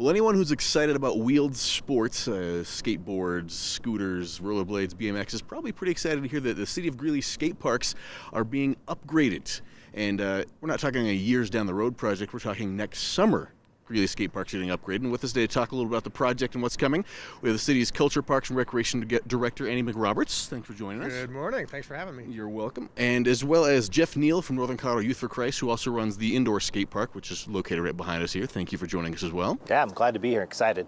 Well, anyone who's excited about wheeled sports, skateboards, scooters, rollerblades, BMX, is probably pretty excited to hear that the City of Greeley skate parks are being upgraded. And we're not talking a years down the road project, we're talking next summer. Greeley skate parks getting upgraded. And with us today to talk a little about the project and what's coming, we have the city's Culture, Parks, and Recreation Director, Annie McRoberts. Thanks for joining us. Good morning. Thanks for having me. You're welcome. And as well as Jeff Neal from Northern Colorado Youth for Christ, who also runs the indoor skate park, which is located right behind us here. Thank you for joining us as well. Yeah, I'm glad to be here. Excited.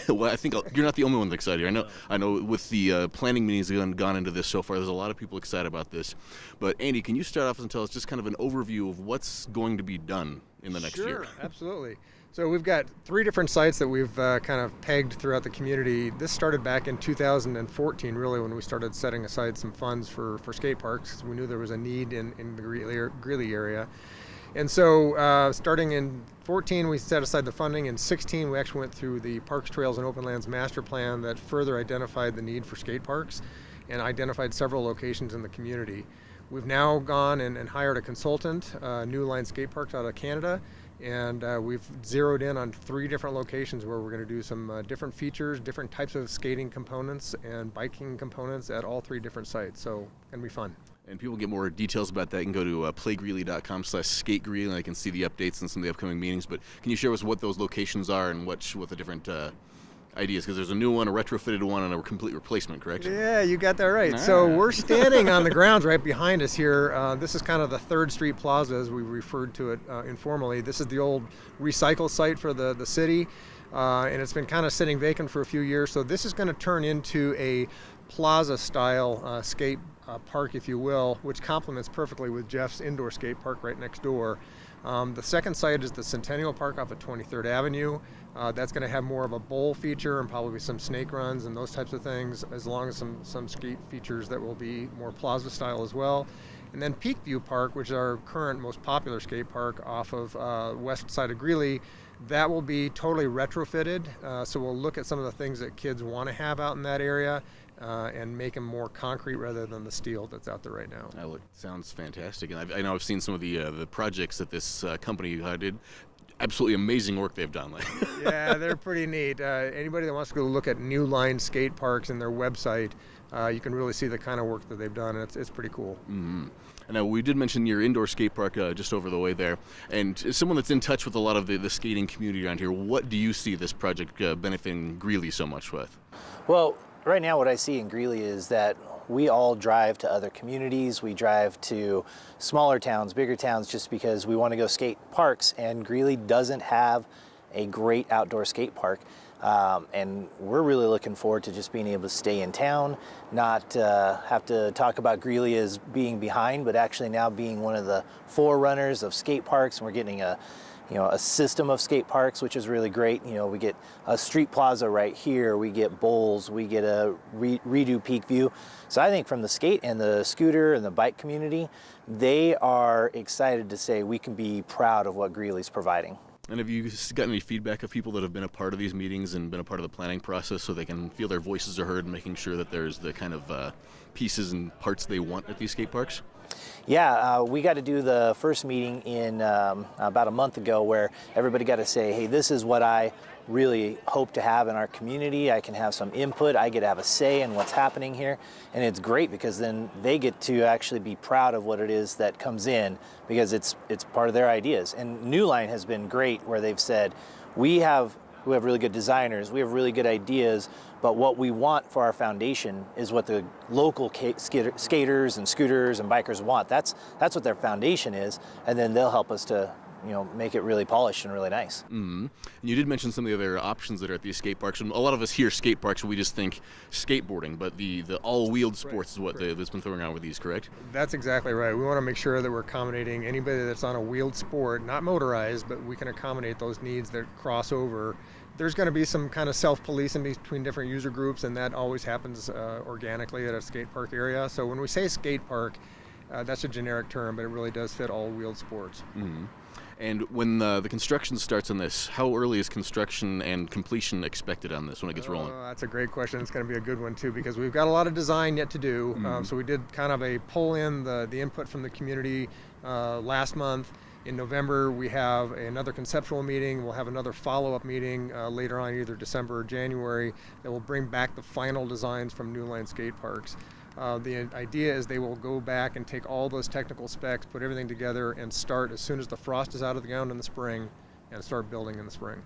Well, I think you're not the only one that's excited here. I know with the planning meetings that have gone into this so far, there's a lot of people excited about this. But Andy, can you start off and tell us just kind of an overview of what's going to be done in the next year? Sure, absolutely. So we've got 3 different sites that we've kind of pegged throughout the community. This started back in 2014, really, when we started setting aside some funds for skate parks. We knew there was a need in the Greeley area. And so starting in 14, we set aside the funding. In 16, we actually went through the Parks, Trails, and Open Lands Master Plan that further identified the need for skate parks and identified several locations in the community. We've now gone and hired a consultant, New Line Skate Parks out of Canada, and we've zeroed in on 3 different locations where we're going to do some different features, different types of skating components and biking components at all 3 different sites. So it's going to be fun. And people get more details about that, you can go to playgreeley.com/skategreeley, and they can see the updates and some of the upcoming meetings. But can you share with us what those locations are and what the different ideas? Because there's a new one, a retrofitted one, and a complete replacement, correct? Yeah, you got that right. So we're standing on the grounds right behind us here. This is kind of the 3rd Street Plaza, as we referred to it informally. This is the old recycle site for the city, and it's been kind of sitting vacant for a few years. So this is going to turn into a plaza-style skate park, if you will, which complements perfectly with Jeff's indoor skate park right next door. The second site is the Centennial Park off of 23rd Avenue. That's going to have more of a bowl feature and probably some snake runs and those types of things, as long as some skate features that will be more plaza style as well. And then Peakview Park, which is our current most popular skate park off of west side of Greeley, that will be totally retrofitted. So we'll look at some of the things that kids want to have out in that area and make them more concrete rather than the steel that's out there right now. Sounds fantastic. And I know I've seen some of the projects that this company did. Absolutely amazing work they've done. Yeah, they're pretty neat. Anybody that wants to go look at New Line Skate Parks and their website, you can really see the kind of work that they've done. It's pretty cool. Mm-hmm. And we did mention your indoor skate park just over the way there. And as someone that's in touch with a lot of the skating community around here, what do you see this project benefiting Greeley so much with? Well, right now what I see in Greeley is that we all drive to other communities. We drive to smaller towns, bigger towns, just because we want to go skate parks, and Greeley doesn't have a great outdoor skate park. And we're really looking forward to just being able to stay in town, not have to talk about Greeley as being behind, but actually now being one of the forerunners of skate parks. And we're getting a system of skate parks, which is really great. We get a street plaza right here, we get bowls, we get a redo Peakview. So I think from the skate and the scooter and the bike community, they are excited to say we can be proud of what Greeley's providing. And have you gotten any feedback of people that have been a part of these meetings and been a part of the planning process so they can feel their voices are heard and making sure that there's the kind of pieces and parts they want at these skate parks? Yeah, we got to do the first meeting in about a month ago, where everybody got to say, hey, this is what I really hope to have in our community. I can have some input. I get to have a say in what's happening here. And it's great because then they get to actually be proud of what it is that comes in, because it's part of their ideas. And New Line has been great, where they've said, we have really good designers, we have really good ideas, but what we want for our foundation is what the local skaters and scooters and bikers want. That's what their foundation is, and then they'll help us to make it really polished and really nice. Mm-hmm. And you did mention some of the other options that are at these skate parks. And a lot of us hear skate parks, we just think skateboarding, but the all-wheeled sports is what that's been throwing around with these, correct? That's exactly right. We want to make sure that we're accommodating anybody that's on a wheeled sport, not motorized, but we can accommodate those needs that cross over. There's going to be some kind of self-policing between different user groups, and that always happens organically at a skate park area. So when we say skate park, that's a generic term, but it really does fit all wheeled sports. Mm-hmm. And when the construction starts on this, how early is construction and completion expected on this when it gets rolling? That's a great question. It's going to be a good one too, because we've got a lot of design yet to do. So we did kind of a pull in the input from the community last month, In November, we have another conceptual meeting. We'll have another follow-up meeting later on, either December or January, that will bring back the final designs from New Line Skateparks. The idea is they will go back and take all those technical specs, put everything together, and start as soon as the frost is out of the ground in the spring, and start building in the spring.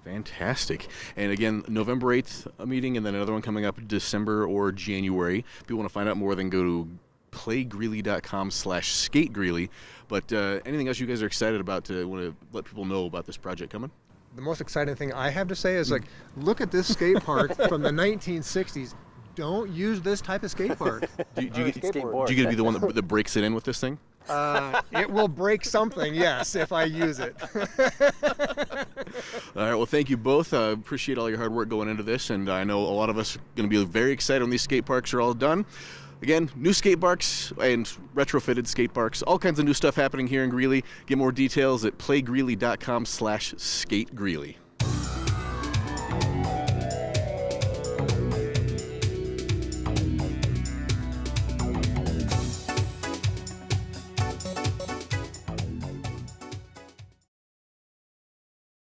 Fantastic. And again, November 8th a meeting, and then another one coming up December or January. If you want to find out more, then go to playgreeley.com/skategreeley. But anything else you guys are excited about to want to let people know about this project coming? The most exciting thing I have to say is, like, look at this skate park from the 1960s. Don't use this type of skate park. Do you get to be the one that breaks it in with this thing? It will break something, yes, if I use it. All right, well, thank you both. Appreciate all your hard work going into this, and I know a lot of us are going to be very excited when these skate parks are all done. Again, new skate parks and retrofitted skate parks, all kinds of new stuff happening here in Greeley. Get more details at playgreeley.com/skategreeley.